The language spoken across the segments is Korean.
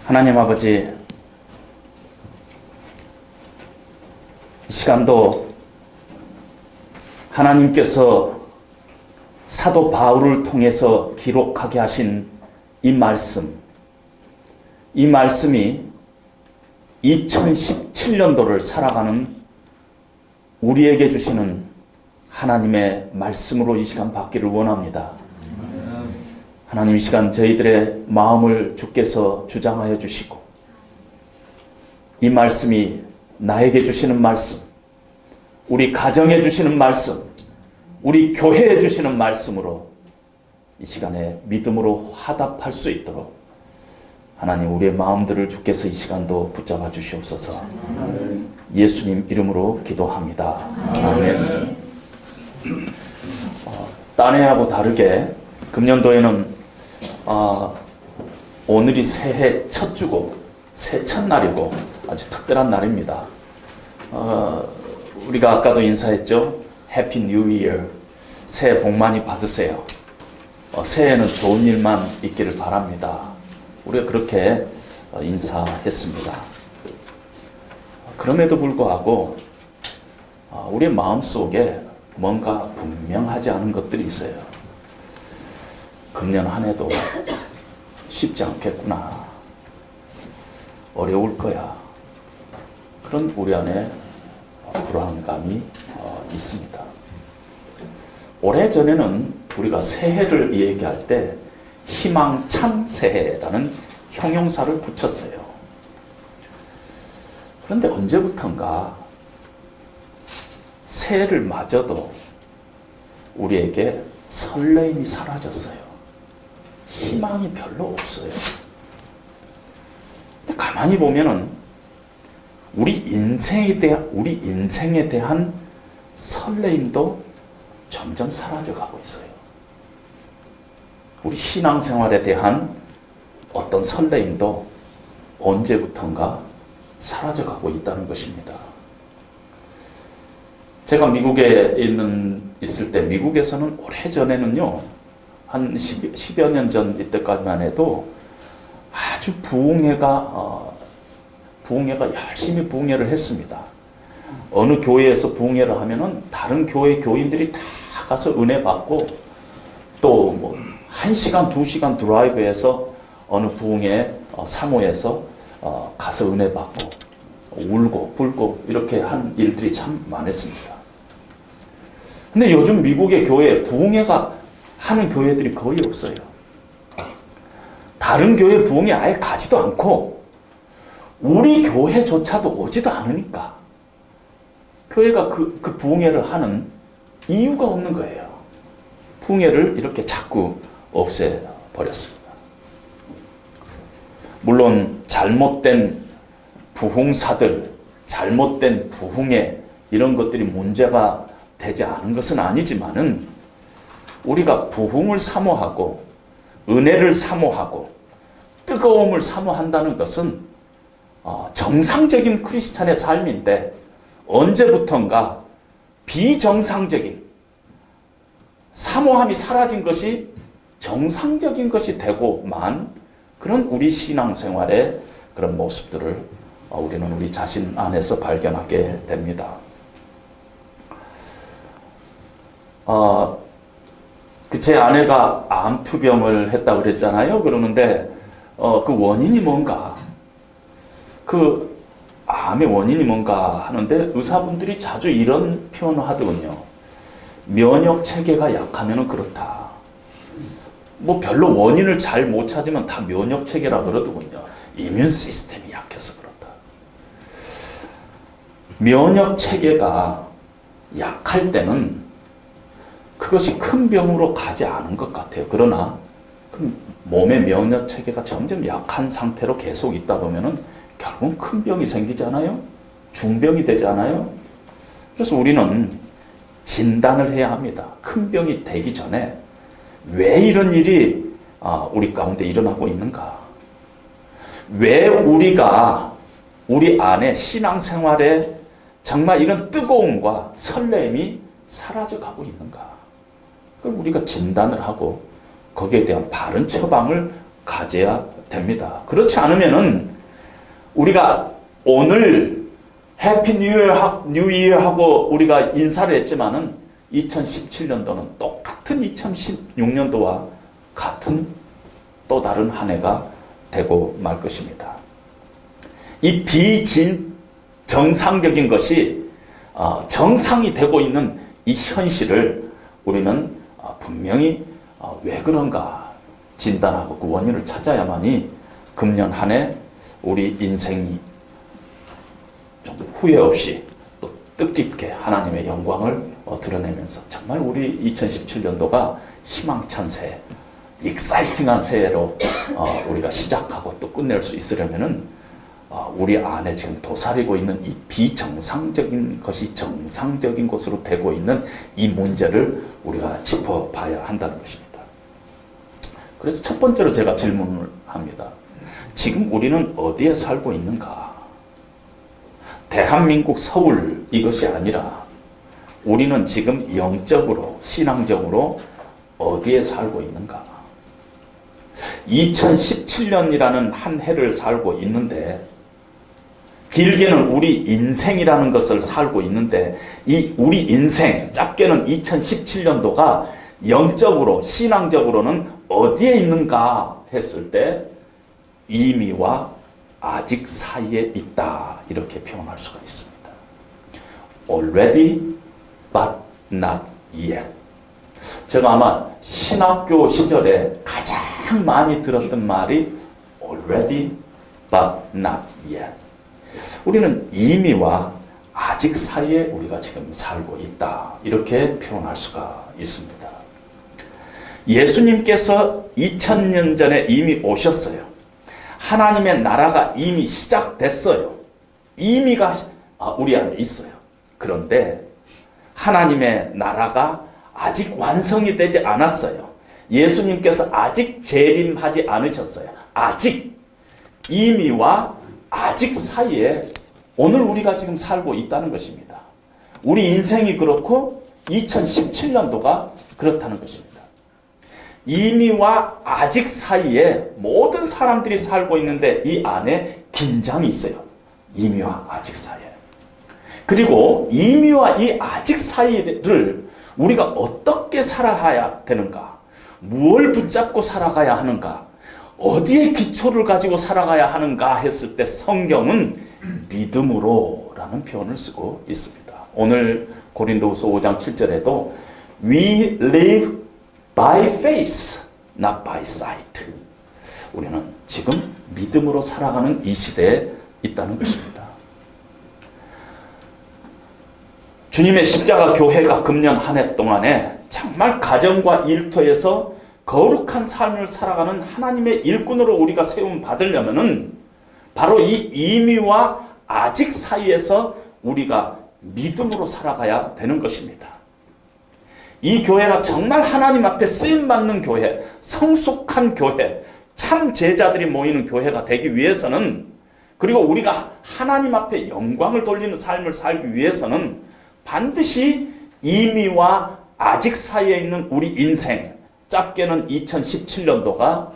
하나님 아버지, 이 시간도 하나님께서 사도 바울을 통해서 기록하게 하신 이 말씀이 2017년도를 살아가는 우리에게 주시는 하나님의 말씀으로 이 시간 받기를 원합니다. 하나님, 이 시간 저희들의 마음을 주께서 주장하여 주시고, 이 말씀이 나에게 주시는 말씀, 우리 가정에 주시는 말씀, 우리 교회에 주시는 말씀으로 이 시간에 믿음으로 화답할 수 있도록 하나님, 우리의 마음들을 주께서 이 시간도 붙잡아 주시옵소서. 예수님 이름으로 기도합니다. 아멘. 딴 해하고 다르게 금년도에는 오늘이 새해 첫 주고 새 첫날이고 아주 특별한 날입니다. 우리가 아까도 인사했죠. 해피 뉴 이어. 새해 복 많이 받으세요. 새해에는 좋은 일만 있기를 바랍니다. 우리가 그렇게 인사했습니다. 그럼에도 불구하고 우리의 마음속에 뭔가 분명하지 않은 것들이 있어요. 금년 한 해도 쉽지 않겠구나. 어려울 거야. 그런 우리 안에 불안감이 있습니다. 오래전에는 우리가 새해를 얘기할 때 희망찬 새해라는 형용사를 붙였어요. 그런데 언제부턴가 새해를 맞아도 우리에게 설레임이 사라졌어요. 희망이 별로 없어요. 근데 가만히 보면은 우리 인생에 대한 설레임도 점점 사라져가고 있어요. 우리 신앙생활에 대한 어떤 설레임도 언제부턴가 사라져가고 있다는 것입니다. 제가 미국에 있을 때, 미국에서는 오래전에는요, 한 10여 년 전 이때까지만 해도 아주 부흥회가 열심히 부흥회를 했습니다. 어느 교회에서 부흥회를 하면은 다른 교회 교인들이 다 가서 은혜 받고, 또 뭐 1시간, 2시간 드라이브해서 어느 부흥회 사모에서 가서 은혜 받고 울고 불고 이렇게 한 일들이 참 많았습니다. 근데 요즘 미국의 교회에 부흥회가 하는 교회들이 거의 없어요. 다른 교회 부흥회 아예 가지도 않고 우리 교회조차도 오지도 않으니까 교회가 그 부흥회를 하는 이유가 없는 거예요. 부흥회를 이렇게 자꾸 없애버렸습니다. 물론 잘못된 부흥사들, 잘못된 부흥회 이런 것들이 문제가 되지 않은 것은 아니지만은 우리가 부흥을 사모하고 은혜를 사모하고 뜨거움을 사모한다는 것은 정상적인 크리스찬의 삶인데, 언제부턴가 비정상적인 사모함이 사라진 것이 정상적인 것이 되고만 그런 우리 신앙생활의 그런 모습들을 우리는 우리 자신 안에서 발견하게 됩니다. 제 아내가 암투병을 했다고 그랬잖아요. 그러는데 그 원인이 뭔가, 그 암의 원인이 뭔가 하는데 의사분들이 자주 이런 표현을 하더군요. 면역 체계가 약하면 그렇다. 뭐 별로 원인을 잘 못 찾으면 다 면역 체계라 그러더군요. 이뮨 시스템이 약해서 그렇다. 면역 체계가 약할 때는 그것이 큰 병으로 가지 않은 것 같아요. 그러나 그 몸의 면역 체계가 점점 약한 상태로 계속 있다 보면은 결국은 큰 병이 생기잖아요. 중병이 되잖아요. 그래서 우리는 진단을 해야 합니다. 큰 병이 되기 전에 왜 이런 일이 우리 가운데 일어나고 있는가? 왜 우리가 우리 안에 신앙생활에 정말 이런 뜨거움과 설렘이 사라져가고 있는가? 그걸 우리가 진단을 하고 거기에 대한 바른 처방을 가져야 됩니다. 그렇지 않으면은 우리가 오늘 해피 뉴 이어 하고 우리가 인사를 했지만은 2017년도는 똑같은 2016년도와 같은 또 다른 한 해가 되고 말 것입니다. 이 비정상적인 것이 정상이 되고 있는 이 현실을 우리는 분명히 왜 그런가 진단하고 그 원인을 찾아야만이 금년 한 해 우리 인생이 좀 후회 없이 또 뜻깊게 하나님의 영광을 드러내면서 정말 우리 2017년도가 희망찬 새해, 익사이팅한 새해로 우리가 시작하고 또 끝낼 수 있으려면은 우리 안에 지금 도사리고 있는 이 비정상적인 것이 정상적인 것으로 되고 있는 이 문제를 우리가 짚어봐야 한다는 것입니다. 그래서 첫 번째로 제가 질문을 합니다. 지금 우리는 어디에 살고 있는가? 대한민국 서울 이것이 아니라 우리는 지금 영적으로 신앙적으로 어디에 살고 있는가? 2017년이라는 한 해를 살고 있는데 길게는 우리 인생이라는 것을 살고 있는데 이 우리 인생 짧게는 2017년도가 영적으로 신앙적으로는 어디에 있는가 했을 때 이미와 아직 사이에 있다 이렇게 표현할 수가 있습니다. Already but not yet. 제가 아마 신학교 시절에 가장 많이 들었던 말이 already but not yet. 우리는 이미와 아직 사이에 우리가 지금 살고 있다 이렇게 표현할 수가 있습니다. 예수님께서 2000년 전에 이미 오셨어요. 하나님의 나라가 이미 시작됐어요. 이미가 우리 안에 있어요. 그런데 하나님의 나라가 아직 완성이 되지 않았어요. 예수님께서 아직 재림하지 않으셨어요. 아직 이미와 아직 사이에 오늘 우리가 지금 살고 있다는 것입니다. 우리 인생이 그렇고 2017년도가 그렇다는 것입니다. 이미와 아직 사이에 모든 사람들이 살고 있는데 이 안에 긴장이 있어요. 이미와 아직 사이에. 그리고 이미와 이 아직 사이를 우리가 어떻게 살아가야 되는가? 무엇을 붙잡고 살아가야 하는가? 어디에 기초를 가지고 살아가야 하는가 했을 때 성경은 믿음으로 라는 표현을 쓰고 있습니다. 오늘 고린도후서 5장 7절에도 We live by faith, not by sight. 우리는 지금 믿음으로 살아가는 이 시대에 있다는 것입니다. 주님의 십자가 교회가 금년 한 해 동안에 정말 가정과 일터에서 거룩한 삶을 살아가는 하나님의 일꾼으로 우리가 세움 받으려면은 바로 이 이미와 아직 사이에서 우리가 믿음으로 살아가야 되는 것입니다. 이 교회가 정말 하나님 앞에 쓰임받는 교회, 성숙한 교회, 참 제자들이 모이는 교회가 되기 위해서는 그리고 우리가 하나님 앞에 영광을 돌리는 삶을 살기 위해서는 반드시 이미와 아직 사이에 있는 우리 인생, 짧게는 2017년도가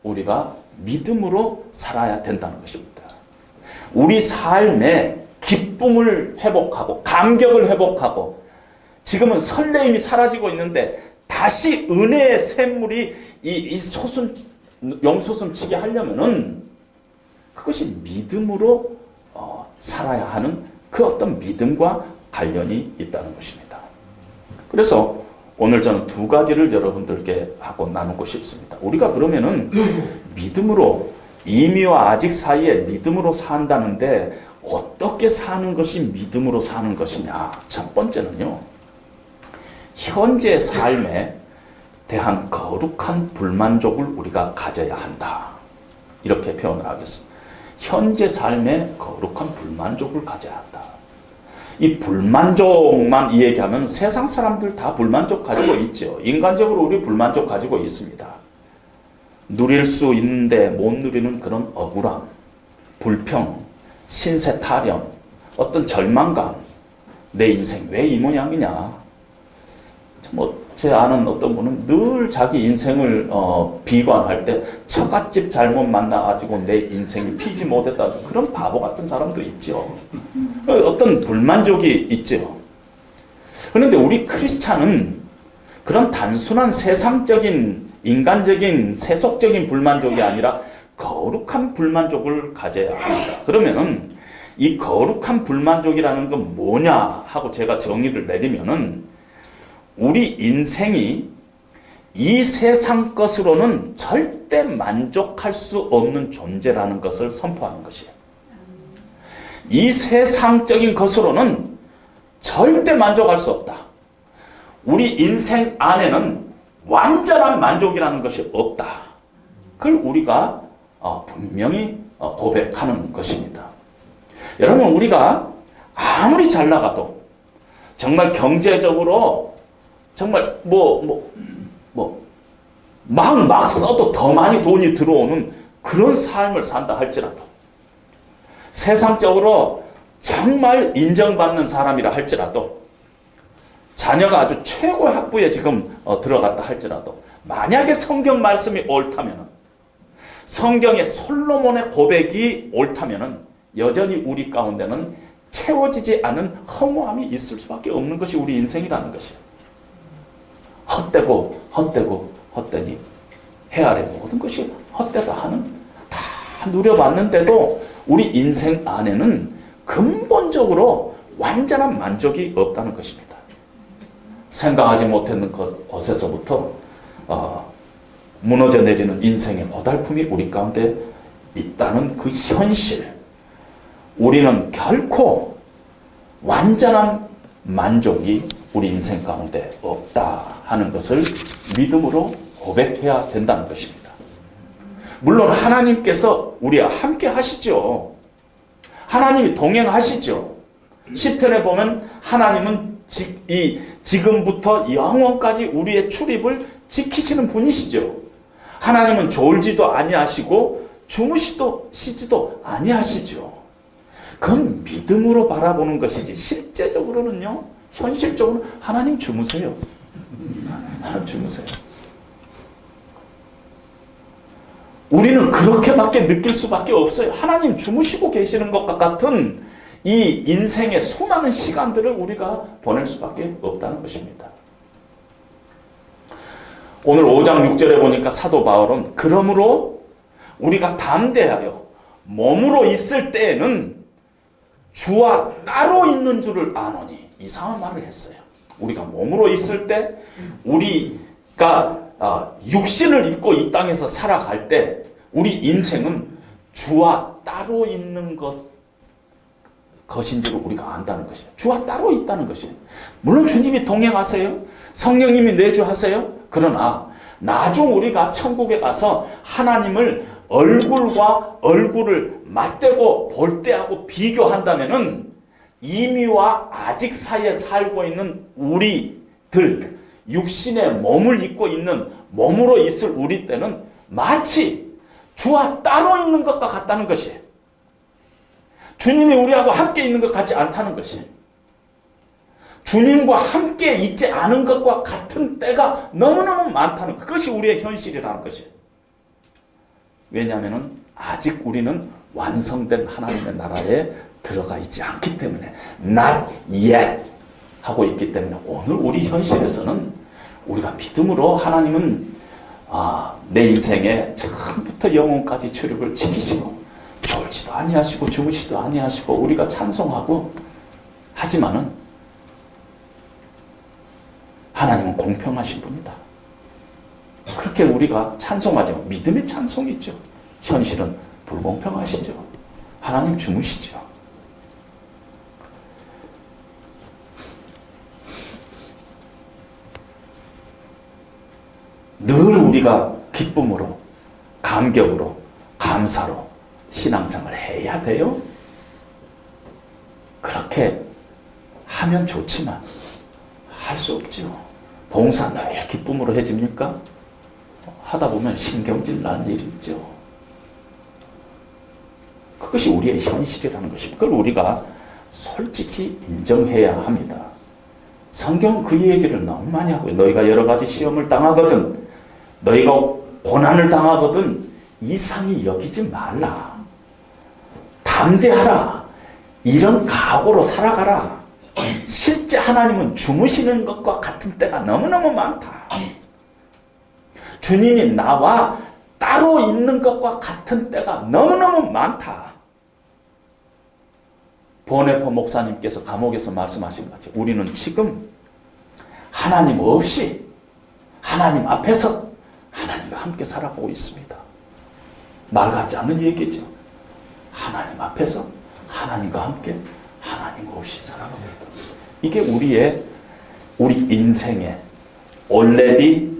우리가 믿음으로 살아야 된다는 것입니다. 우리 삶의 기쁨을 회복하고 감격을 회복하고 지금은 설레임이 사라지고 있는데 다시 은혜의 샘물이 이 용솟음치게 하려면은 그것이 믿음으로 살아야 하는 그 어떤 믿음과 관련이 있다는 것입니다. 그래서 오늘 저는 두 가지를 여러분들께 하고 나누고 싶습니다. 우리가 그러면은 믿음으로 이미와 아직 사이에 믿음으로 산다는데 어떻게 사는 것이 믿음으로 사는 것이냐? 첫 번째는요. 현재 삶에 대한 거룩한 불만족을 우리가 가져야 한다. 이렇게 표현을 하겠습니다. 현재 삶에 거룩한 불만족을 가져야 한다. 이 불만족만 얘기하면 세상 사람들 다 불만족 가지고 있죠. 인간적으로 우리 불만족 가지고 있습니다. 누릴 수 있는데 못 누리는 그런 억울함, 불평, 신세 타령, 어떤 절망감, 내 인생 왜 이 모양이냐. 뭐 제 아는 어떤 분은 늘 자기 인생을 비관할 때 처갓집 잘못 만나가지고 내 인생이 피지 못했다. 그런 바보 같은 사람도 있죠. 어떤 불만족이 있죠. 그런데 우리 크리스찬은 그런 단순한 세상적인 인간적인 세속적인 불만족이 아니라 거룩한 불만족을 가져야 합니다. 그러면은 이 거룩한 불만족이라는 건 뭐냐 하고 제가 정의를 내리면은 우리 인생이 이 세상 것으로는 절대 만족할 수 없는 존재라는 것을 선포하는 것이에요. 이 세상적인 것으로는 절대 만족할 수 없다. 우리 인생 안에는 완전한 만족이라는 것이 없다. 그걸 우리가 분명히 고백하는 것입니다. 여러분, 우리가 아무리 잘 나가도 정말 경제적으로 정말 막 써도 더 많이 돈이 들어오는 그런 삶을 산다 할지라도, 세상적으로 정말 인정받는 사람이라 할지라도, 자녀가 아주 최고의 학부에 지금 들어갔다 할지라도, 만약에 성경 말씀이 옳다면은, 성경의 솔로몬의 고백이 옳다면은 여전히 우리 가운데는 채워지지 않은 허무함이 있을 수밖에 없는 것이 우리 인생이라는 것이에요. 헛되니 해 아래 모든 것이 헛되다 하는, 다 누려봤는데도 우리 인생 안에는 근본적으로 완전한 만족이 없다는 것입니다. 생각하지 못했는 곳에서부터 무너져 내리는 인생의 고달픔이 우리 가운데 있다는 그 현실, 우리는 결코 완전한 만족이 우리 인생 가운데 없다 하는 것을 믿음으로 고백해야 된다는 것입니다. 물론 하나님께서 우리와 함께 하시죠. 하나님이 동행하시죠. 시편에 보면 하나님은 지금부터 영원까지 우리의 출입을 지키시는 분이시죠. 하나님은 졸지도 아니하시고 주무시지도 아니하시죠. 그건 믿음으로 바라보는 것이지, 실제적으로는요, 현실적으로 하나님 주무세요. 하나님 주무세요. 우리는 그렇게밖에 느낄 수밖에 없어요. 하나님 주무시고 계시는 것과 같은 이 인생의 수많은 시간들을 우리가 보낼 수밖에 없다는 것입니다. 오늘 5장 6절에 보니까 사도 바울은 그러므로 우리가 담대하여 몸으로 있을 때에는 주와 따로 있는 줄을 아노니, 이상한 말을 했어요. 우리가 몸으로 있을 때, 우리가 육신을 입고 이 땅에서 살아갈 때 우리 인생은 주와 따로 있는 것인지를 우리가 안다는 것이에요. 주와 따로 있다는 것이에요. 물론 주님이 동행하세요. 성령님이 내주하세요. 그러나 나중 우리가 천국에 가서 하나님을 얼굴과 얼굴을 맞대고 볼 때하고 비교한다면은 이미와 아직 사이에 살고 있는 우리들, 육신의 몸을 입고 있는, 몸으로 있을 우리 때는 마치 주와 따로 있는 것과 같다는 것이에요. 주님이 우리하고 함께 있는 것 같지 않다는 것이에요. 주님과 함께 있지 않은 것과 같은 때가 너무너무 많다는 것, 그것이 우리의 현실이라는 것이에요. 왜냐하면 아직 우리는 완성된 하나님의 나라에 들어가 있지 않기 때문에, not yet 하고 있기 때문에, 오늘 우리 현실에서는 우리가 믿음으로 하나님은 내 인생에 처음부터 영혼까지 출입을 지키시고 졸지도 아니하시고 주무시도 아니하시고 우리가 찬송하고 하지만은 하나님은 공평하신 분이다. 그렇게 우리가 찬송하지만 믿음의 찬송이죠. 현실은 불공평하시죠. 하나님 주무시죠. 늘 우리가 기쁨으로, 감격으로, 감사로 신앙생활을 해야 돼요. 그렇게 하면 좋지만 할 수 없죠. 봉사 늘 기쁨으로 해집니까? 하다 보면 신경질 나는 일이 있죠. 그것이 우리의 현실이라는 것입니다. 그걸 우리가 솔직히 인정해야 합니다. 성경은 그 얘기를 너무 많이 하고요. 너희가 여러 가지 시험을 당하거든, 너희가 고난을 당하거든 이상히 여기지 말라. 담대하라. 이런 각오로 살아가라. 실제 하나님은 주무시는 것과 같은 때가 너무너무 많다. 주님이 나와 따로 있는 것과 같은 때가 너무너무 많다. 보네퍼 목사님께서 감옥에서 말씀하신 것처럼 우리는 지금 하나님 없이 하나님 앞에서 하나님과 함께 살아가고 있습니다. 말 같지 않은 얘기죠. 하나님 앞에서 하나님과 함께 하나님 없이 살아가고 있다. 이게 우리 인생의 already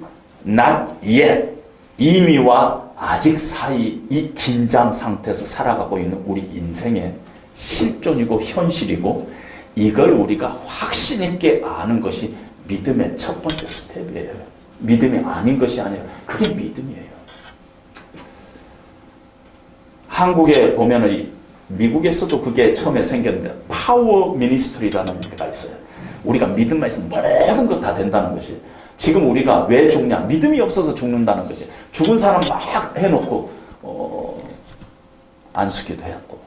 not yet, 이미와 아직 사이 이 긴장 상태에서 살아가고 있는 우리 인생의 실존이고 현실이고, 이걸 우리가 확신 있게 아는 것이 믿음의 첫 번째 스텝이에요. 믿음이 아닌 것이 아니라 그게 믿음이에요. 한국에 보면은 미국에서도 그게 처음에 생겼는데 파워 미니스트리라는 게가 있어요. 우리가 믿음만 있으면 모든 것 다 된다는 것이. 지금 우리가 왜 죽냐? 믿음이 없어서 죽는다는 것이. 죽은 사람 막 해놓고 안수기도 해갖고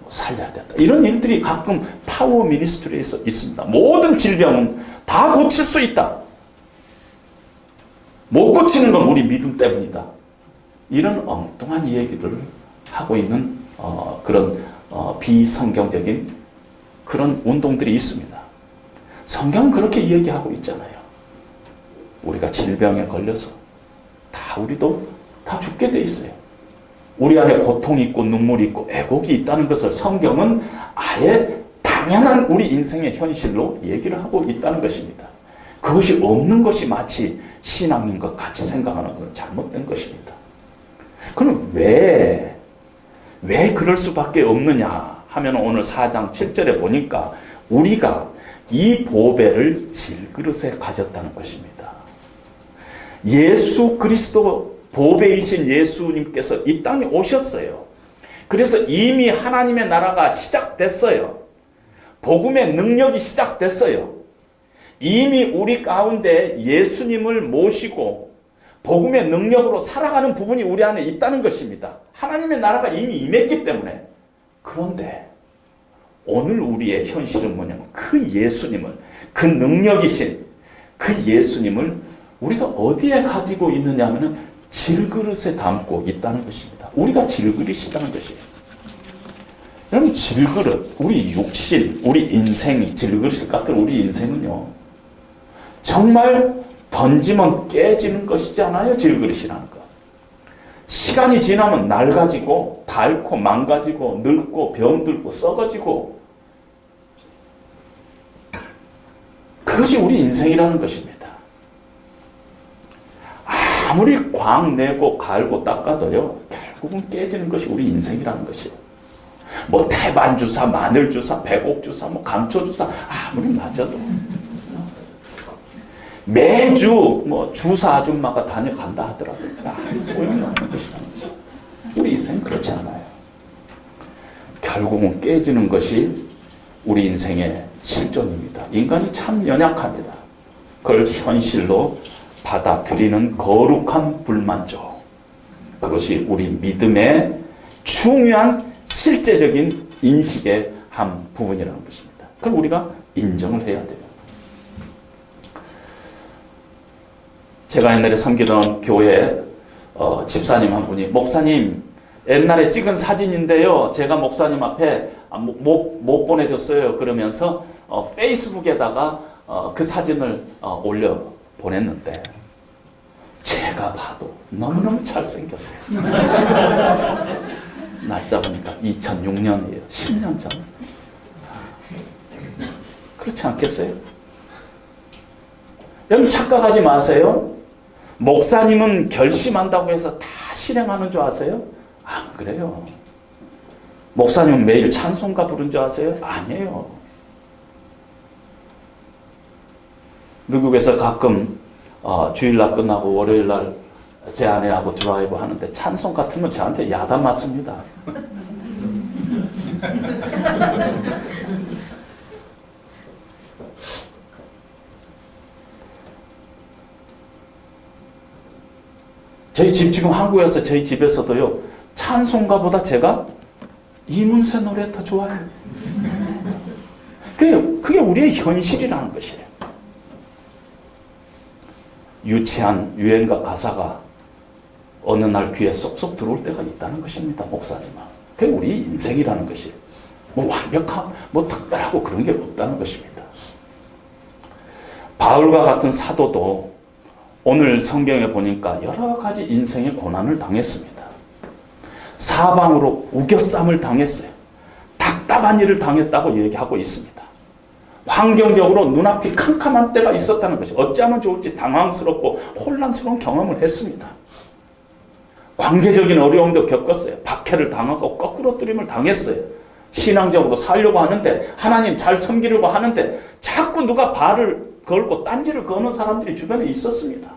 살려야 된다. 이런 일들이 가끔 파워 미니스트리에서 있습니다. 모든 질병은 다 고칠 수 있다. 못 고치는 건 우리 믿음 때문이다. 이런 엉뚱한 얘기를 하고 있는 그런 비성경적인 그런 운동들이 있습니다. 성경은 그렇게 이야기하고 있잖아요. 우리가 질병에 걸려서 우리도 다 죽게 돼 있어요. 우리 안에 고통이 있고 눈물이 있고 애곡이 있다는 것을 성경은 아예 당연한 우리 인생의 현실로 얘기를 하고 있다는 것입니다. 그것이 없는 것이 마치 신앙인 것 같이 생각하는 것은 잘못된 것입니다. 그럼 왜 그럴 수밖에 없느냐 하면 오늘 4장 7절에 보니까 우리가 이 보배를 질그릇에 가졌다는 것입니다. 예수 그리스도 보배이신 예수님께서 이 땅에 오셨어요. 그래서 이미 하나님의 나라가 시작됐어요. 복음의 능력이 시작됐어요. 이미 우리 가운데 예수님을 모시고 복음의 능력으로 살아가는 부분이 우리 안에 있다는 것입니다. 하나님의 나라가 이미 임했기 때문에. 그런데 오늘 우리의 현실은 뭐냐면 그 예수님을, 그 능력이신 그 예수님을 우리가 어디에 가지고 있느냐 하면 질그릇에 담고 있다는 것입니다. 우리가 질그릇이라는 것이에요. 여러분, 질그릇, 우리 육신, 우리 인생이 질그릇 같은 우리 인생은요, 정말 던지면 깨지는 것이지 않아요? 질그릇이라는 거. 시간이 지나면 낡아지고 닳고 망가지고 늙고 병들고 썩어지고, 그것이 우리 인생이라는 것입니다. 아무리 광내고 갈고 닦아도요, 결국은 깨지는 것이 우리 인생이라는 것이에요. 뭐 태반주사, 마늘주사, 백옥주사, 뭐 감초주사 아무리 맞아도 매주 뭐 주사 아줌마가 다녀간다 하더라도 소용이 없는 것이라는 것이에요. 우리 인생은 그렇지 않아요. 결국은 깨지는 것이 우리 인생의 실존입니다. 인간이 참 연약합니다. 그걸 현실로 받아들이는 거룩한 불만족, 그것이 우리 믿음의 중요한 실제적인 인식의 한 부분이라는 것입니다. 그걸 우리가 인정을 해야 돼요. 제가 옛날에 섬기던 교회 집사님 한 분이, 목사님 옛날에 찍은 사진인데요, 제가 목사님 앞에 못 보내줬어요. 그러면서 페이스북에다가 그 사진을 올려 보냈는데 제가 봐도 너무너무 잘생겼어요. 날짜 보니까 2006년이에요. 10년 전. 그렇지 않겠어요? 여러분, 착각하지 마세요. 목사님은 결심한다고 해서 다 실행하는 줄 아세요? 안 그래요. 목사님은 매일 찬송가 부른 줄 아세요? 아니에요. 미국에서 가끔 주일날 끝나고 월요일날 제 아내하고 드라이브 하는데 찬송 같은 건 저한테 야단 맞습니다. 저희 집 지금 한국에서 저희 집에서도요, 찬송가보다 제가 이문세 노래 더 좋아해요. 그게 우리의 현실이라는 것이에요. 유치한 유행가 가사가 어느 날 귀에 쏙쏙 들어올 때가 있다는 것입니다. 목사지만. 그게 우리 인생이라는 것이에요. 뭐 완벽한, 뭐 특별하고 그런 게 없다는 것입니다. 바울과 같은 사도도 오늘 성경에 보니까 여러 가지 인생의 고난을 당했습니다. 사방으로 우겨쌈을 당했어요. 답답한 일을 당했다고 얘기하고 있습니다. 환경적으로 눈앞이 캄캄한 때가 있었다는 것이 어찌하면 좋을지 당황스럽고 혼란스러운 경험을 했습니다. 관계적인 어려움도 겪었어요. 박해를 당하고 거꾸로 뜨림을 당했어요. 신앙적으로 살려고 하는데, 하나님 잘 섬기려고 하는데 자꾸 누가 발을 걸고 딴지를 거는 사람들이 주변에 있었습니다.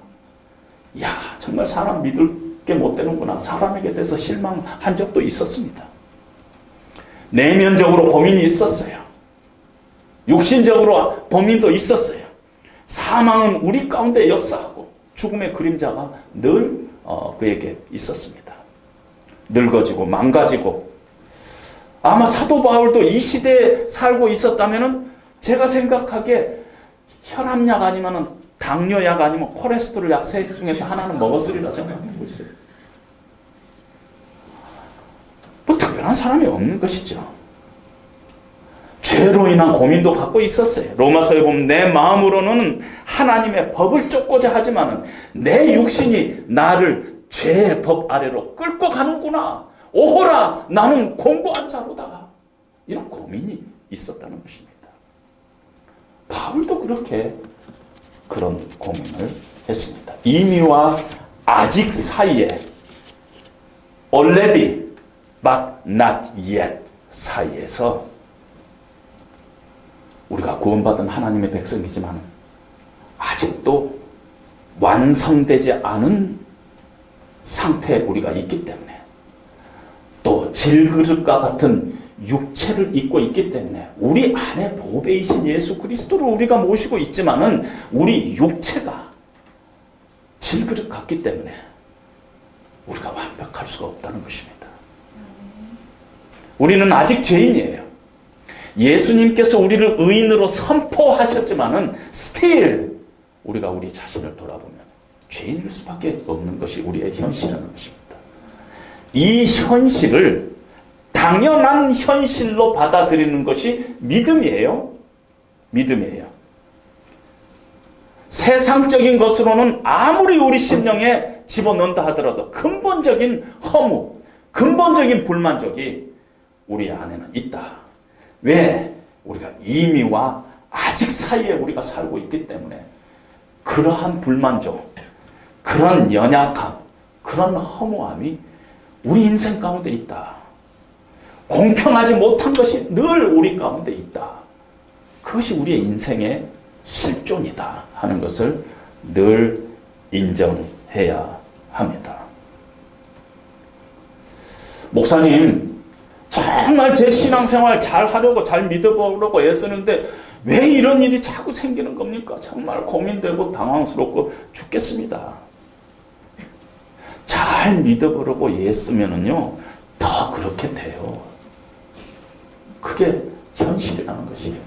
야, 정말 사람 믿을 게 못 되는구나. 사람에게 대해서 실망한 적도 있었습니다. 내면적으로 고민이 있었어요. 육신적으로 고민도 있었어요. 사망은 우리 가운데 역사하고 죽음의 그림자가 늘 그에게 있었습니다. 늙어지고 망가지고, 아마 사도 바울도 이 시대에 살고 있었다면 제가 생각하기에 혈압약 아니면 당뇨약 아니면 콜레스테롤 약 세 중에서 하나는 먹었으리라 생각하고 있어요. 뭐 특별한 사람이 없는 것이죠. 죄로 인한 고민도 갖고 있었어요. 로마서에 보면 내 마음으로는 하나님의 법을 쫓고자 하지만 내 육신이 나를 죄의 법 아래로 끌고 가는구나. 오호라, 나는 공고한 자로다. 이런 고민이 있었다는 것입니다. 바울도 그렇게 그런 고민을 했습니다. 이미와 아직 사이에, already but not yet 사이에서 우리가 구원받은 하나님의 백성이지만 아직도 완성되지 않은 상태에 우리가 있기 때문에, 또 질그릇과 같은 육체를 입고 있기 때문에 우리 안에 보배이신 예수 그리스도를 우리가 모시고 있지만은 우리 육체가 질그릇 같기 때문에 우리가 완벽할 수가 없다는 것입니다. 우리는 아직 죄인이에요. 예수님께서 우리를 의인으로 선포하셨지만은 still 우리가 우리 자신을 돌아보면 죄인일 수밖에 없는 것이 우리의 현실이라는 것입니다. 이 현실을 당연한 현실로 받아들이는 것이 믿음이에요. 믿음이에요. 세상적인 것으로는 아무리 우리 심령에 집어넣는다 하더라도 근본적인 허무, 근본적인 불만족이 우리 안에는 있다. 왜? 우리가 이미와 아직 사이에 우리가 살고 있기 때문에 그러한 불만족, 그런 연약함, 그런 허무함이 우리 인생 가운데 있다. 공평하지 못한 것이 늘 우리 가운데 있다. 그것이 우리의 인생의 실존이다 하는 것을 늘 인정해야 합니다. 목사님, 정말 제 신앙생활 잘 하려고, 잘 믿어보려고 애쓰는데 왜 이런 일이 자꾸 생기는 겁니까? 정말 고민되고 당황스럽고 죽겠습니다. 잘 믿어보려고 애쓰면은요, 더 그렇게 돼요. 그게 현실이라는 것이에요.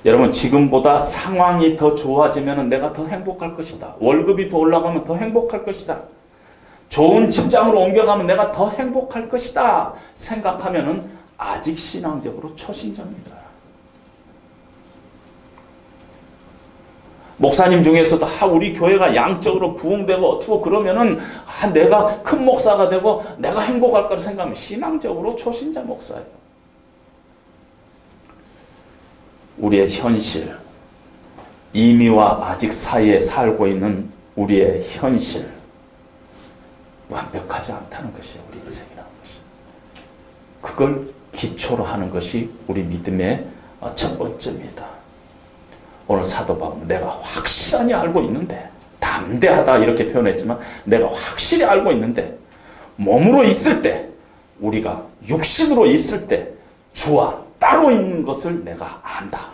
여러분, 지금보다 상황이 더 좋아지면 내가 더 행복할 것이다. 월급이 더 올라가면 더 행복할 것이다. 좋은 직장으로 옮겨가면 내가 더 행복할 것이다 생각하면은 아직 신앙적으로 초신자입니다. 목사님 중에서도 우리 교회가 양적으로 부흥되고 어쩌고 그러면은 내가 큰 목사가 되고 내가 행복할 거라 생각하면 신앙적으로 초신자 목사예요. 우리의 현실, 이미와 아직 사이에 살고 있는 우리의 현실, 완벽하지 않다는 것이에요. 우리 인생이라는 것이. 그걸 기초로 하는 것이 우리 믿음의 첫 번째입니다. 오늘 사도 바울은 내가 확실하게 알고 있는데, 담대하다 이렇게 표현했지만 내가 확실히 알고 있는데, 몸으로 있을 때, 우리가 육신으로 있을 때 주와 따로 있는 것을 내가 안다.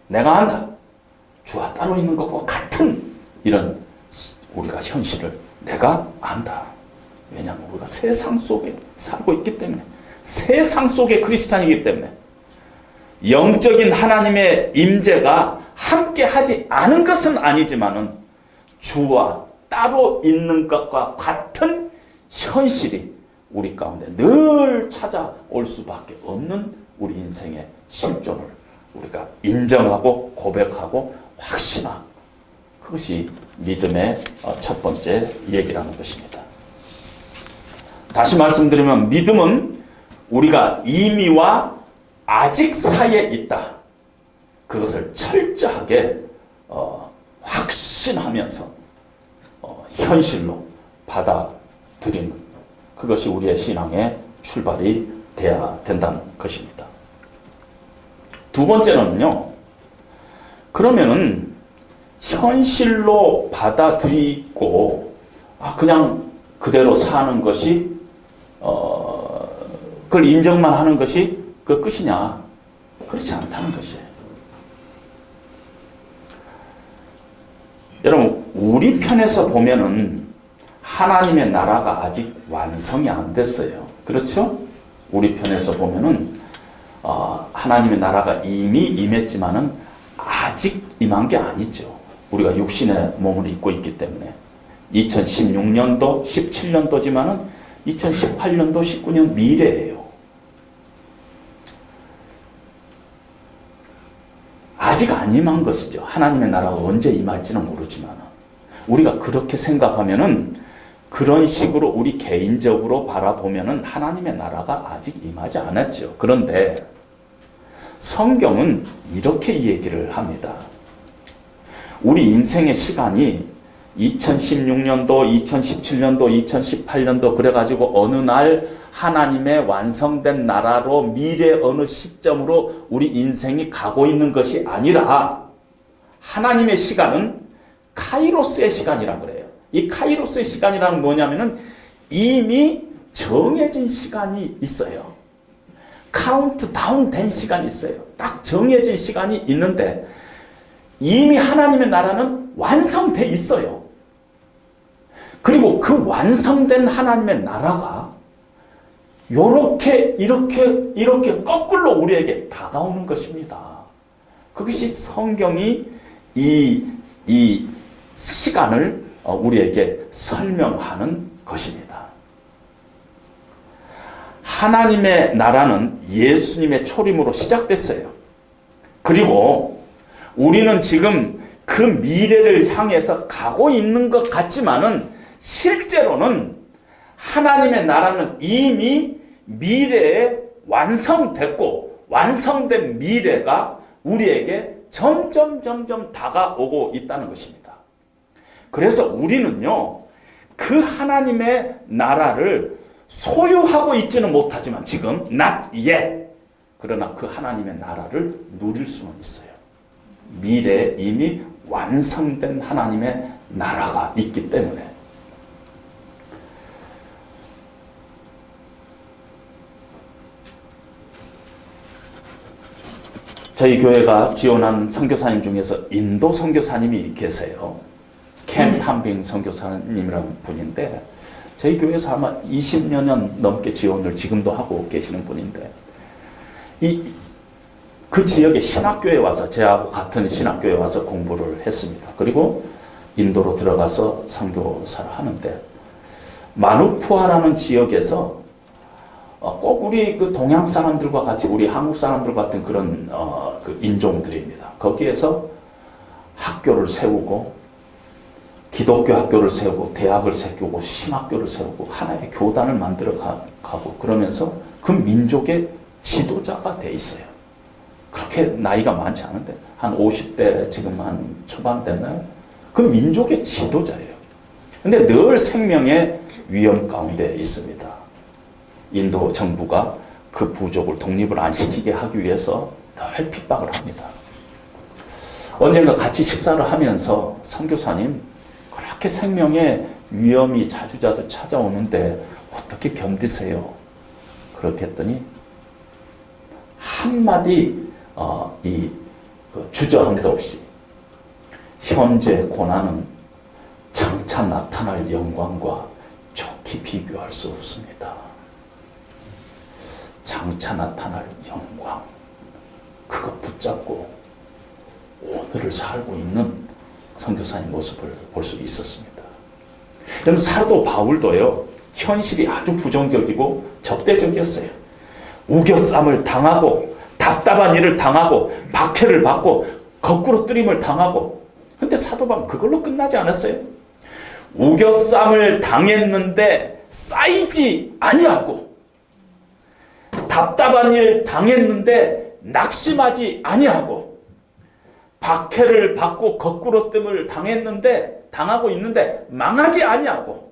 내가 안다. 주와 따로 있는 것과 같은 이런 우리가 현실을 내가 안다. 왜냐하면 우리가 세상 속에 살고 있기 때문에, 세상 속의 크리스찬이기 때문에 영적인 하나님의 임재가 함께 하지 않은 것은 아니지만은 주와 따로 있는 것과 같은 현실이 우리 가운데 늘 찾아올 수밖에 없는 우리 인생의 실존을 우리가 인정하고 고백하고 확신하고, 그것이 믿음의 첫 번째 얘기라는 것입니다. 다시 말씀드리면 믿음은 우리가 이미와 아직 사이에 있다. 그것을 철저하게 확신하면서 현실로 받아들이는, 그것이 우리의 신앙의 출발이 돼야 된다는 것입니다. 두 번째는요, 그러면은 현실로 받아들이고 그냥 그대로 사는 것이 그걸 인정만 하는 것이 그 끝이냐? 그렇지 않다는 것이에요. 여러분, 우리 편에서 보면은 하나님의 나라가 아직 완성이 안 됐어요. 그렇죠? 우리 편에서 보면은 하나님의 나라가 이미 임했지만은 아직 임한 게 아니죠. 우리가 육신의 몸을 입고 있기 때문에 2016년도, 17년도지만은 2018년도, 19년 미래예요. 아직 안 임한 것이죠. 하나님의 나라가 언제 임할지는 모르지만 우리가 그렇게 생각하면은, 그런 식으로 우리 개인적으로 바라보면은 하나님의 나라가 아직 임하지 않았죠. 그런데 성경은 이렇게 얘기를 합니다. 우리 인생의 시간이 2016년도, 2017년도, 2018년도 그래가지고 어느 날 하나님의 완성된 나라로 미래 어느 시점으로 우리 인생이 가고 있는 것이 아니라, 하나님의 시간은 카이로스의 시간이라 그래요. 이 카이로스의 시간이라는 뭐냐면은 이미 정해진 시간이 있어요. 카운트다운 된 시간이 있어요. 딱 정해진 시간이 있는데 이미 하나님의 나라는 완성돼 있어요. 그리고 그 완성된 하나님의 나라가 이렇게 거꾸로 우리에게 다가오는 것입니다. 그것이 성경이 이 시간을 우리에게 설명하는 것입니다. 하나님의 나라는 예수님의 초림으로 시작됐어요. 그리고 우리는 지금 그 미래를 향해서 가고 있는 것 같지만은 실제로는 하나님의 나라는 이미 미래에 완성됐고, 완성된 미래가 우리에게 점점 다가오고 있다는 것입니다. 그래서 우리는요, 그 하나님의 나라를 소유하고 있지는 못하지만 지금 not yet, 그러나 그 하나님의 나라를 누릴 수는 있어요. 미래에 이미 완성된 하나님의 나라가 있기 때문에. 저희 교회가 지원한 선교사님 중에서 인도 선교사님이 계세요. 캠 탐빙 선교사님이라는 분인데, 저희 교회에서 아마 20여 년 넘게 지원을 지금도 하고 계시는 분인데, 그 지역의 신학교에 와서, 저하고 같은 신학교에 와서 공부를 했습니다. 그리고 인도로 들어가서 선교사를 하는데, 마누푸아라는 지역에서 꼭 우리 그 동양 사람들과 같이, 우리 한국 사람들 같은 그런 그 인종들입니다. 거기에서 학교를 세우고, 기독교 학교를 세우고, 대학을 세우고, 신학교를 세우고, 하나의 교단을 만들어 가고, 그러면서 그 민족의 지도자가 돼 있어요. 그렇게 나이가 많지 않은데 한 50대 지금 한 초반 됐나요? 그 민족의 지도자예요. 근데 늘 생명의 위험 가운데 있습니다. 인도 정부가 그 부족을 독립을 안 시키게 하기 위해서 늘 핍박을 합니다. 언젠가 같이 식사를 하면서 선교사님, 그렇게 생명의 위험이 자주자주 찾아오는데 어떻게 견디세요? 그렇게 했더니 한마디 주저함도 없이, 현재 고난은 장차 나타날 영광과 좋게 비교할 수 없습니다. 장차 나타날 영광, 그거 붙잡고 오늘을 살고 있는 선교사의 모습을 볼 수 있었습니다. 여러분, 사도 바울도요, 현실이 아주 부정적이고 적대적이었어요. 우겨쌈을 당하고 답답한 일을 당하고 박해를 받고 거꾸로 뜨림을 당하고, 근데 사도 바울은 그걸로 끝나지 않았어요. 우겨쌈을 당했는데 쌓이지 아니하고, 답답한 일 당했는데 낙심하지 아니하고, 박해를 받고 거꾸로 뜸을 당하고 있는데 망하지 아니하고,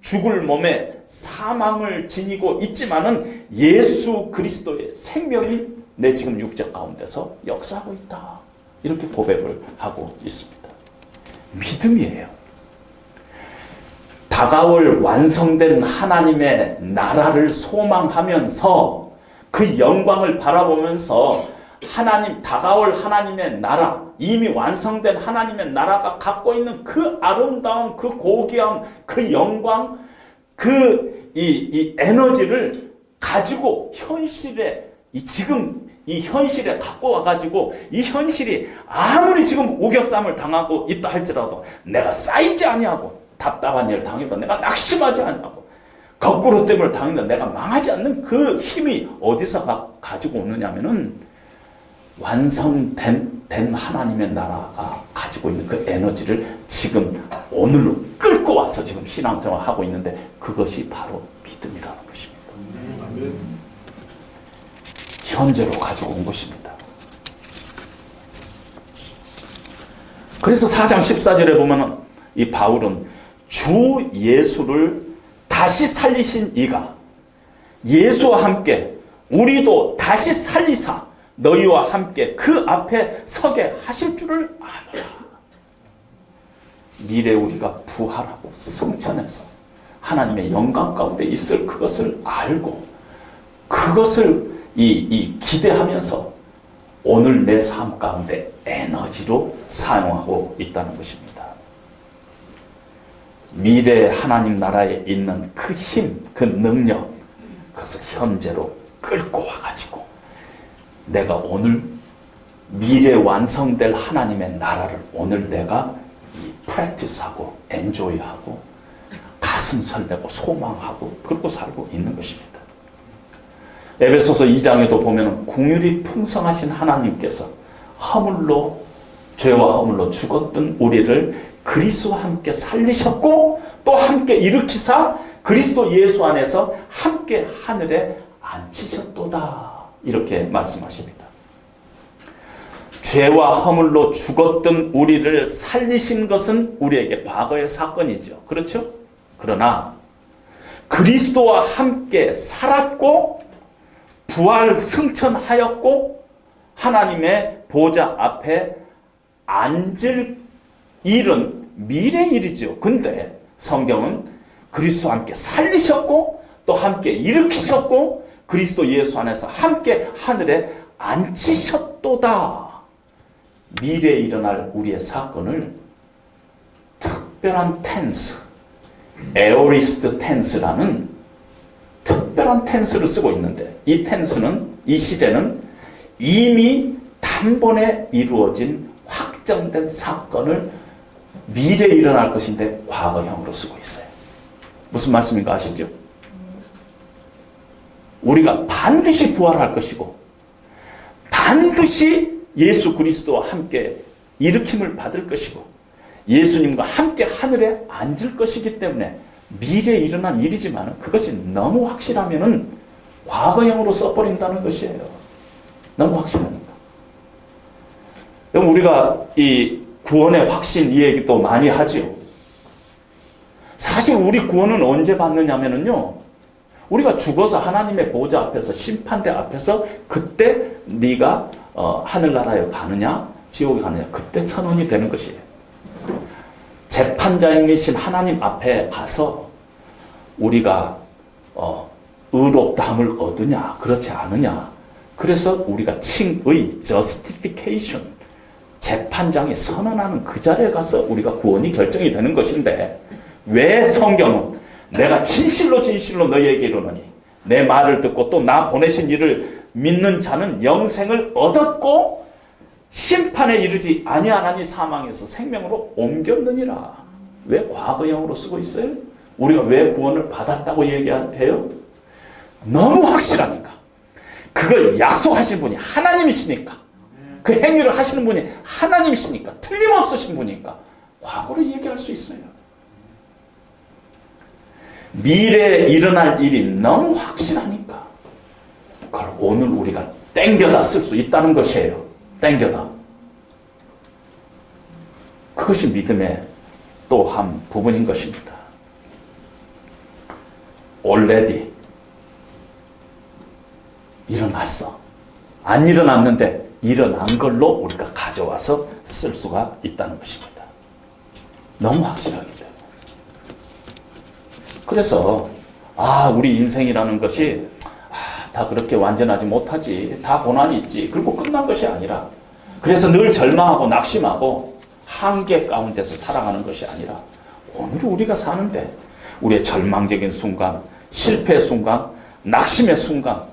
죽을 몸에 사망을 지니고 있지만은 예수 그리스도의 생명이 내 지금 육체 가운데서 역사하고 있다, 이렇게 고백을 하고 있습니다. 믿음이에요. 다가올 완성된 하나님의 나라를 소망하면서 그 영광을 바라보면서 다가올 하나님의 나라, 이미 완성된 하나님의 나라가 갖고 있는 그 아름다움, 그 고귀함, 그 영광, 이 에너지를 가지고 지금 이 현실에 갖고 와가지고, 이 현실이 아무리 지금 우겨쌈을 당하고 있다 할지라도 내가 쌓이지 아니하고, 답답한 일을 당해도 내가 낙심하지 아니하고, 거꾸로 뜸을 당해도 내가 망하지 않는 그 힘이 어디서 가지고 오느냐면은, 완성된 하나님의 나라가 가지고 있는 그 에너지를 지금 오늘로 끌고 와서 지금 신앙생활을 하고 있는데, 그것이 바로 믿음이라는 것입니다. 현재로 가지고 온 것입니다. 그래서 4장 14절에 보면 이 바울은 주 예수를 다시 살리신 이가 예수와 함께 우리도 다시 살리사 너희와 함께 그 앞에 서게 하실 줄을 아노라. 미래에 우리가 부활하고 승천해서 하나님의 영광 가운데 있을 그것을 알고, 그것을 기대하면서 오늘 내 삶 가운데 에너지로 사용하고 있다는 것입니다. 미래 하나님 나라에 있는 그 힘, 그 능력, 그것을 현재로 끌고 와가지고 내가 오늘 미래 완성될 하나님의 나라를 오늘 내가 프랙티스하고 엔조이하고 가슴 설레고 소망하고 그러고 살고 있는 것입니다. 에베소서 2장에도 보면 긍휼이 풍성하신 하나님께서 죄와 허물로 죽었던 우리를 그리스도와 함께 살리셨고 또 함께 일으키사 그리스도 예수 안에서 함께 하늘에 앉히셨도다, 이렇게 말씀하십니다. 죄와 허물로 죽었던 우리를 살리신 것은 우리에게 과거의 사건이죠. 그렇죠? 그러나 그리스도와 함께 살았고 부활 승천하였고 하나님의 보좌 앞에 앉을 일은 미래 일이죠. 근데 성경은 그리스도와 함께 살리셨고 또 함께 일으키셨고 그리스도 예수 안에서 함께 하늘에 앉히셨도다. 미래에 일어날 우리의 사건을 특별한 텐스, 에오리스트 텐스라는 특별한 텐스를 쓰고 있는데, 이 텐스는, 이 시제는 이미 단번에 이루어진 확정된 사건을 미래에 일어날 것인데 과거형으로 쓰고 있어요. 무슨 말씀인가 아시죠? 우리가 반드시 부활할 것이고 반드시 예수 그리스도와 함께 일으킴을 받을 것이고 예수님과 함께 하늘에 앉을 것이기 때문에 미래에 일어난 일이지만 그것이 너무 확실하면은 과거형으로 써버린다는 것이에요. 너무 확실하니까. 그럼 우리가 이 구원의 확신 이 얘기 또 많이 하지요. 사실 우리 구원은 언제 받느냐면요, 우리가 죽어서 하나님의 보좌 앞에서 심판대 앞에서 그때 네가 하늘나라에 가느냐 지옥에 가느냐 그때 선언이 되는 것이에요. 재판장이신 하나님 앞에 가서 우리가 의롭다함을 얻으냐 그렇지 않으냐, 그래서 우리가 칭의 justification 재판장이 선언하는 그 자리에 가서 우리가 구원이 결정이 되는 것인데, 왜 성경은 내가 진실로 진실로 너희에게 이르노니 내 말을 듣고 또 나 보내신 이를 믿는 자는 영생을 얻었고 심판에 이르지 아니하나니 사망에서 생명으로 옮겼느니라. 왜 과거형으로 쓰고 있어요? 우리가 왜 구원을 받았다고 얘기해요? 너무 확실하니까. 그걸 약속하신 분이 하나님이시니까. 그 행위를 하시는 분이 하나님이시니까. 틀림없으신 분이니까 과거로 얘기할 수 있어요. 미래에 일어날 일이 너무 확실하니까 그걸 오늘 우리가 땡겨다 쓸 수 있다는 것이에요. 땡겨다. 그것이 믿음의 또 한 부분인 것입니다. already 일어났어. 안 일어났는데 일어난 걸로 우리가 가져와서 쓸 수가 있다는 것입니다. 너무 확실하기 때문에. 그래서 우리 인생이라는 것이 다 그렇게 완전하지 못하지. 다 고난이 있지. 그리고 끝난 것이 아니라 그래서 늘 절망하고 낙심하고 한계 가운데서 살아가는 것이 아니라 오늘 우리가 사는데 우리의 절망적인 순간, 실패의 순간, 낙심의 순간,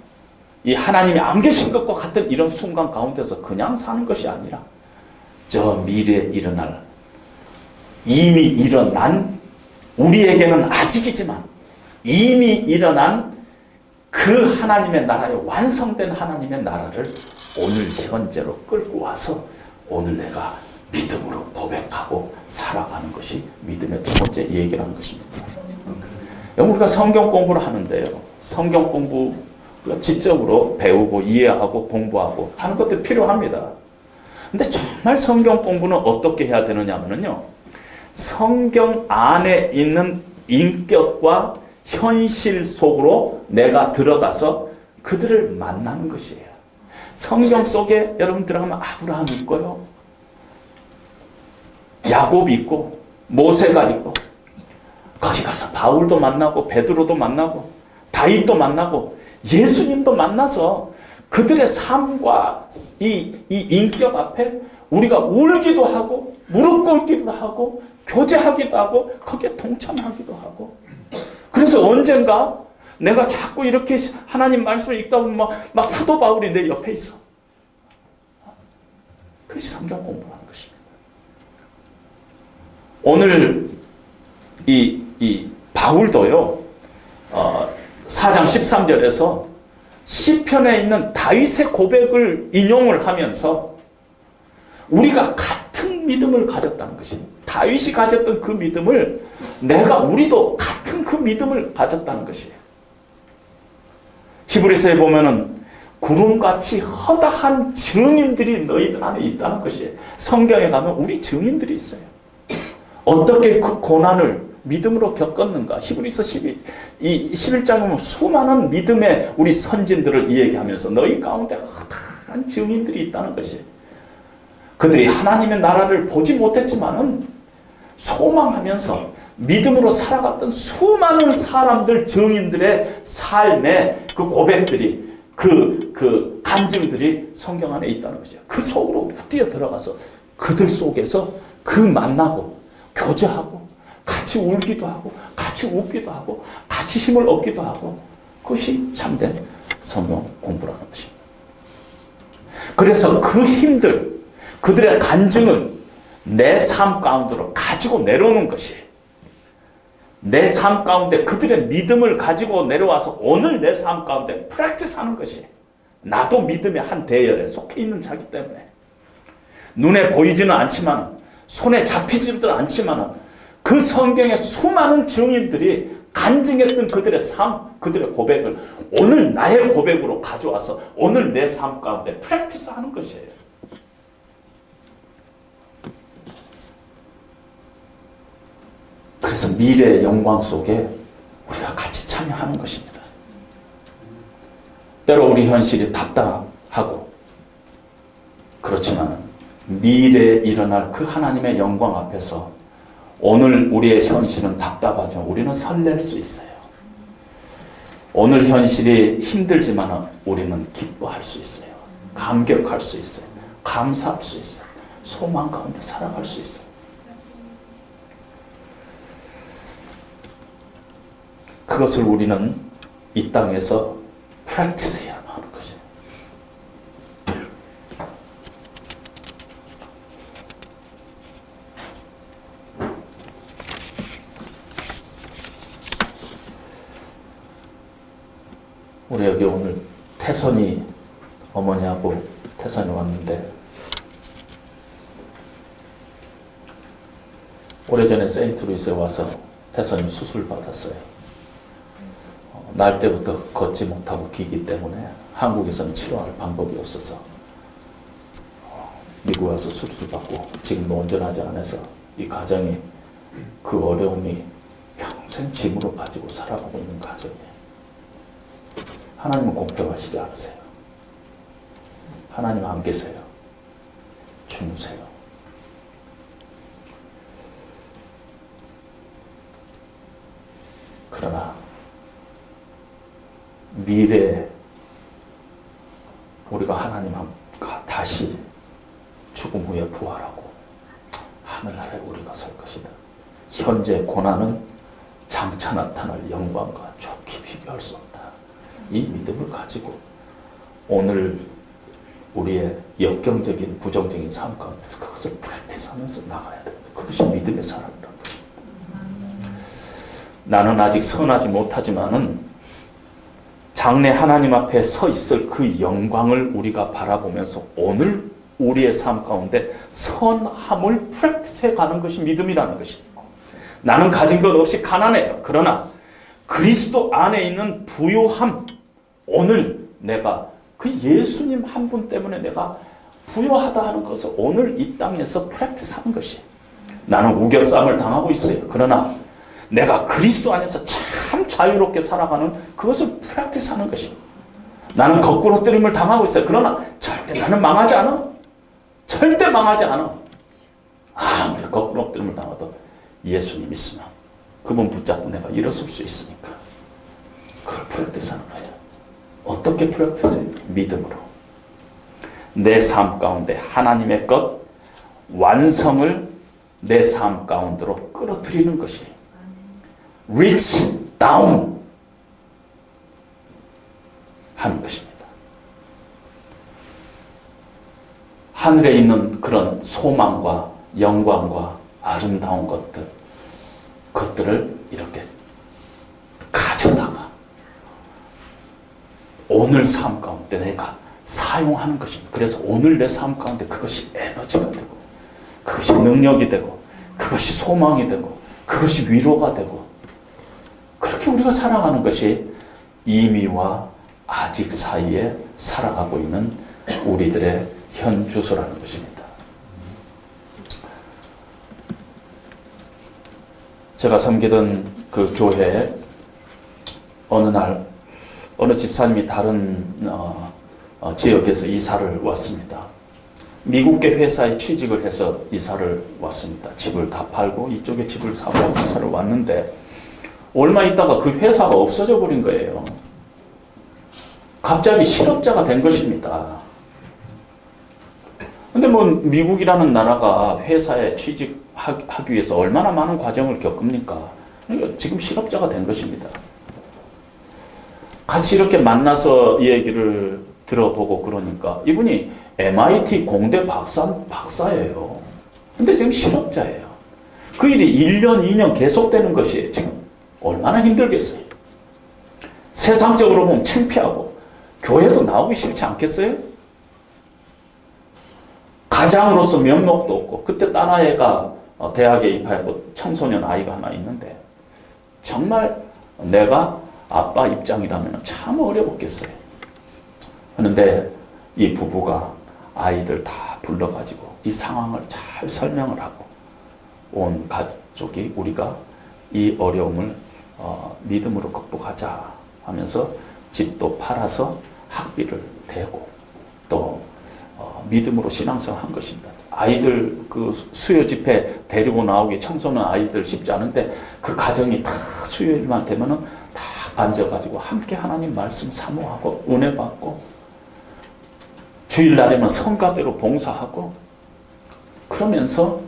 이 하나님이 안 계신 것과 같은 이런 순간 가운데서 그냥 사는 것이 아니라 저 미래에 일어날 이미 일어난 우리에게는 아직이지만 이미 일어난 그 하나님의 나라에 완성된 하나님의 나라를 오늘 현재로 끌고 와서 오늘 내가 믿음으로 고백하고 살아가는 것이 믿음의 두 번째 얘기라는 것입니다. 우리가 성경 공부를 하는데요. 성경 공부 지적으로 배우고 이해하고 공부하고 하는 것도 필요합니다. 근데 정말 성경 공부는 어떻게 해야 되느냐면요. 성경 안에 있는 인격과 현실 속으로 내가 들어가서 그들을 만나는 것이에요. 성경 속에 여러분 들어가면 아브라함이 있고요. 야곱이 있고 모세가 있고 거기 가서 바울도 만나고 베드로도 만나고 다윗도 만나고 예수님도 만나서 그들의 삶과 이 인격 앞에 우리가 울기도 하고 무릎 꿇기도 하고 교제하기도 하고 거기에 동참하기도 하고 그래서 언젠가 내가 자꾸 이렇게 하나님 말씀을 읽다 보면 막 사도 바울이 내 옆에 있어. 그것이 성경 공부하는 것입니다. 오늘 이 바울도요. 4장 13절에서 시편에 있는 다윗의 고백을 인용을 하면서 우리가 같은 믿음을 가졌다는 것입니다. 다윗이 가졌던 그 믿음을 우리도 같은 그 믿음을 가졌다는 것이에요. 히브리서에 보면은 구름같이 허다한 증인들이 너희들 안에 있다는 것이에요. 성경에 가면 우리 증인들이 있어요. 어떻게 그 고난을 믿음으로 겪었는가? 히브리서 11장에 보면 수많은 믿음의 우리 선진들을 이야기하면서 너희 가운데 허다한 증인들이 있다는 것이에요. 그들이 하나님의 나라를 보지 못했지만은 소망하면서 믿음으로 살아갔던 수많은 사람들, 증인들의 삶의 그 고백들이 그 간증들이 성경 안에 있다는 것이에요. 그 속으로 우리가 뛰어들어가서 그들 속에서 만나고 교제하고 같이 울기도 하고 같이 웃기도 하고 같이 힘을 얻기도 하고 그것이 참된 성경 공부라는 것입니다. 그래서 그 힘들, 그들의 간증을 내 삶 가운데로 가지고 내려오는 것이에요. 내 삶 가운데 그들의 믿음을 가지고 내려와서 오늘 내 삶 가운데 프랙티스하는 것이에요. 나도 믿음의 한 대열에 속해 있는 자기 때문에 눈에 보이지는 않지만 손에 잡히지도 않지만 그 성경의 수많은 증인들이 간증했던 그들의 삶, 그들의 고백을 오늘 나의 고백으로 가져와서 오늘 내 삶 가운데 프랙티스하는 것이에요. 그래서 미래의 영광 속에 우리가 같이 참여하는 것입니다. 때로 우리 현실이 답답하고 그렇지만 미래에 일어날 그 하나님의 영광 앞에서 오늘 우리의 현실은 답답하죠. 우리는 설렐 수 있어요. 오늘 현실이 힘들지만 우리는 기뻐할 수 있어요. 감격할 수 있어요. 감사할 수 있어요. 소망 가운데 살아갈 수 있어요. 그것을 우리는 이 땅에서 프랙티스해야만 하는 것이에요. 우리 여기 오늘 태선이 어머니하고 태선이 왔는데 오래전에 세인트루이스에 와서 태선이 수술 받았어요. 날 때부터 걷지 못하고 기기 때문에 한국에서는 치료할 방법이 없어서 미국 와서 수술 받고 지금도 온전하지 않아서 이 가정이 그 어려움이 평생 짐으로 가지고 살아가고 있는 가정이에요. 하나님은 공평하시지 않으세요. 하나님 안 계세요. 주무세요. 그러나 미래에 우리가 하나님과 다시 죽음 후에 부활하고 하늘나라에 우리가 설 것이다. 현재 고난은 장차 나타날 영광과 좋게 비교할 수 없다. 이 믿음을 가지고 오늘 우리의 역경적인 부정적인 삶 가운데서 그것을 프랙티스하면서 나가야 됩니다. 그것이 믿음의 사람이라는 것입니다. 나는 아직 선하지 못하지만은 장래 하나님 앞에 서 있을 그 영광을 우리가 바라보면서 오늘 우리의 삶 가운데 선함을 프랙티스해 가는 것이 믿음이라는 것입니다. 나는 가진 것 없이 가난해요. 그러나 그리스도 안에 있는 부요함, 오늘 내가 그 예수님 한 분 때문에 내가 부요하다 하는 것을 오늘 이 땅에서 프랙티스하는 것이에요. 나는 우겨싸움을 당하고 있어요. 그러나 내가 그리스도 안에서 참 자유롭게 살아가는 그것을 프랙티스하는 것입니다. 나는 거꾸로 뜨림을 당하고 있어요. 그러나 절대 나는 망하지 않아. 절대 망하지 않아. 아무리 거꾸로 뜨림을 당하도 예수님 있으면 그분 붙잡고 내가 일어설 수 있으니까 그걸 프랙티스하는 거예요. 어떻게 프랙티스해요? 믿음으로. 내 삶 가운데 하나님의 것 완성을 내 삶 가운데로 끌어들이는 것이 reach down 하는 것입니다. 하늘에 있는 그런 소망과 영광과 아름다운 것들을 이렇게 가져다가 오늘 삶 가운데 내가 사용하는 것입니다. 그래서 오늘 내 삶 가운데 그것이 에너지가 되고 그것이 능력이 되고 그것이 소망이 되고 그것이 위로가 되고 그렇게 우리가 살아가는 것이 이미와 아직 사이에 살아가고 있는 우리들의 현 주소라는 것입니다. 제가 섬기던 그 교회에 어느 날 어느 집사님이 다른 지역에서 이사를 왔습니다. 미국계 회사에 취직을 해서 이사를 왔습니다. 집을 다 팔고 이쪽에 집을 사고 이사를 왔는데 얼마 있다가 그 회사가 없어져 버린 거예요. 갑자기 실업자가 된 것입니다. 근데 뭐 미국이라는 나라가 회사에 취직하기 위해서 얼마나 많은 과정을 겪습니까? 그러니까 지금 실업자가 된 것입니다. 같이 이렇게 만나서 얘기를 들어보고 그러니까 이분이 MIT 공대 박사예요. 근데 지금 실업자예요. 그 일이 1년, 2년 계속되는 것이 지금 얼마나 힘들겠어요. 세상적으로 보면 창피하고 교회도 나오기 싫지 않겠어요? 가장으로서 면목도 없고 그때 딸아이가 대학에 입학했고 청소년 아이가 하나 있는데 정말 내가 아빠 입장이라면 참 어려웠겠어요. 그런데 이 부부가 아이들 다 불러가지고 이 상황을 잘 설명을 하고 온 가족이 우리가 이 어려움을 믿음으로 극복하자 하면서 집도 팔아서 학비를 대고 또 믿음으로 신앙생활 한 것입니다. 아이들 그 수요 집회 데리고 나오기 청소년 아이들 쉽지 않은데 그 가정이 다 수요일만 되면은 다 앉아가지고 함께 하나님 말씀 사모하고 은혜 받고 주일날에는 성가대로 봉사하고 그러면서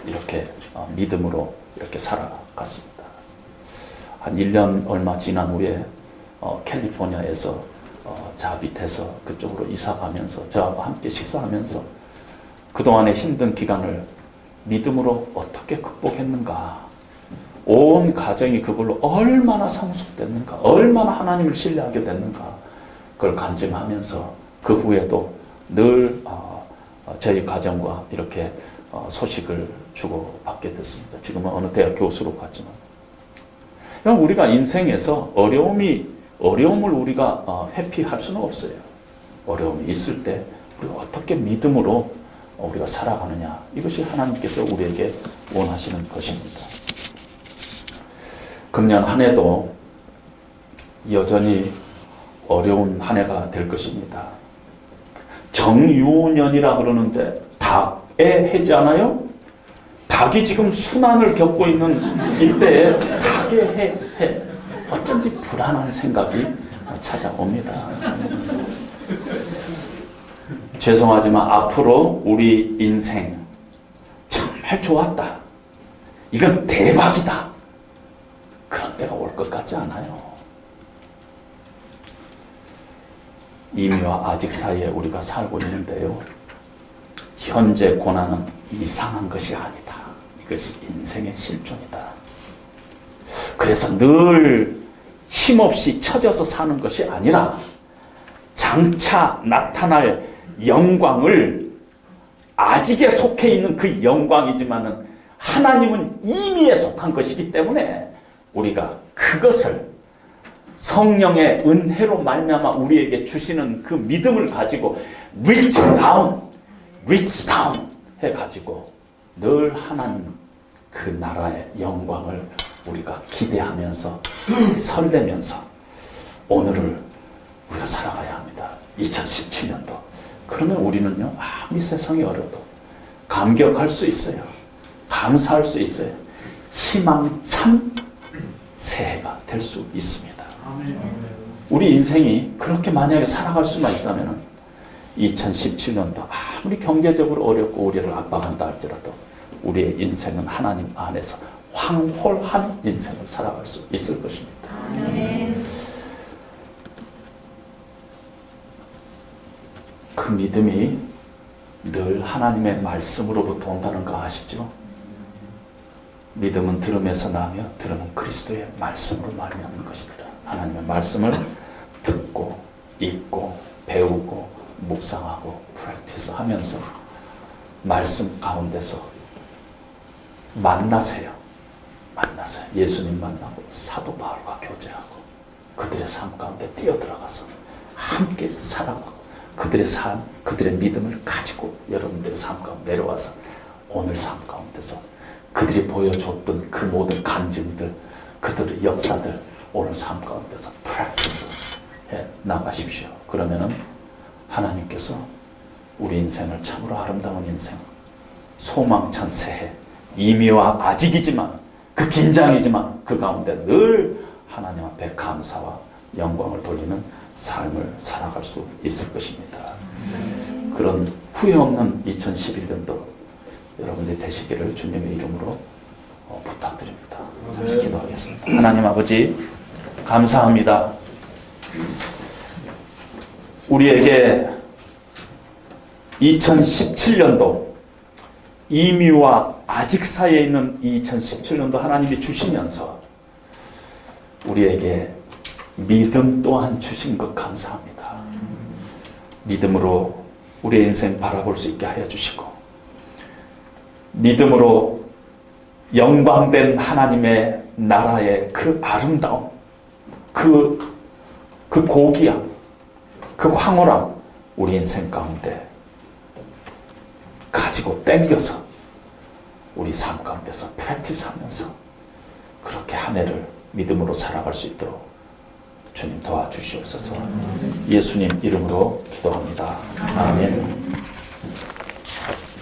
이렇게 믿음으로 이렇게 살아갔습니다. 한 1년 얼마 지난 후에 캘리포니아에서 자빗해서 그쪽으로 이사 가면서 저하고 함께 식사하면서 그동안의 힘든 기간을 믿음으로 어떻게 극복했는가, 온 가정이 그걸로 얼마나 상속됐는가, 얼마나 하나님을 신뢰하게 됐는가, 그걸 간증하면서 그 후에도 늘 저희 가정과 이렇게 소식을 주고받게 됐습니다. 지금은 어느 대학 교수로 갔지만, 우리가 인생에서 어려움을 우리가 회피할 수는 없어요. 어려움이 있을 때 우리가 어떻게 믿음으로 우리가 살아가느냐, 이것이 하나님께서 우리에게 원하시는 것입니다. 금년 한 해도 여전히 어려운 한 해가 될 것입니다. 정유년이라 그러는데 닭의 해지 않아요? 닭이 지금 순환을 겪고 있는 이때에 닭의 해. 어쩐지 불안한 생각이 찾아옵니다. 죄송하지만 앞으로 우리 인생 정말 좋았다, 이건 대박이다, 그런 때가 올 것 같지 않아요. 이미와 아직 사이에 우리가 살고 있는데요, 현재 고난은 이상한 것이 아니다. 이것이 인생의 실존이다. 그래서 늘 힘없이 처져서 사는 것이 아니라 장차 나타날 영광을, 아직에 속해 있는 그 영광이지만은 하나님은 이미에 속한 것이기 때문에 우리가 그것을 성령의 은혜로 말미암아 우리에게 주시는 그 믿음을 가지고 reach down 해가지고 늘 하나님 그 나라의 영광을 우리가 기대하면서 설레면서 오늘을 우리가 살아가야 합니다. 2017년도. 그러면 우리는요, 아무리 세상이 어려도 감격할 수 있어요. 감사할 수 있어요. 희망찬 새해가 될 수 있습니다. 우리 인생이 그렇게 만약에 살아갈 수만 있다면 2017년도 아무리 경제적으로 어렵고 우리를 압박한다 할지라도 우리의 인생은 하나님 안에서 황홀한 인생을 살아갈 수 있을 것입니다. 그 믿음이 늘 하나님의 말씀으로부터 온다는 거 아시죠? 믿음은 들음에서 나며 들음은 그리스도의 말씀으로 말미암는 것이니라. 하나님의 말씀을 듣고 읽고 배우고 묵상하고 프랙티스 하면서 말씀 가운데서 만나세요. 예수님 만나고 사도 바울과 교제하고 그들의 삶 가운데 뛰어들어가서 함께 살아가고 그들의 삶, 그들의 믿음을 가지고 여러분들의 삶 가운데 내려와서 오늘 삶 가운데서 그들이 보여줬던 그 모든 간증들, 그들의 역사들 오늘 삶 가운데서 프랙티스 해 나가십시오. 그러면은 하나님께서 우리 인생을 참으로 아름다운 인생, 소망찬 새해, 이미와 아직이지만 그 긴장이지만 그 가운데 늘 하나님 앞에 감사와 영광을 돌리는 삶을 살아갈 수 있을 것입니다. 그런 후회 없는 2011년도 여러분들이 되시기를 주님의 이름으로 부탁드립니다. 잠시 기도하겠습니다. 하나님 아버지, 감사합니다. 우리에게 2017년도 이미와 아직 사이에 있는 2017년도 하나님이 주시면서 우리에게 믿음 또한 주신 것 감사합니다. 믿음으로 우리의 인생 바라볼 수 있게 하여 주시고 믿음으로 영광된 하나님의 나라의 그 아름다움, 그 고귀함, 그 황홀함 우리 인생 가운데 가지고 땡겨서 우리 삶 가운데서 프랙티스하면서 그렇게 한 해를 믿음으로 살아갈 수 있도록 주님 도와주시옵소서. 예수님 이름으로 기도합니다. 아멘.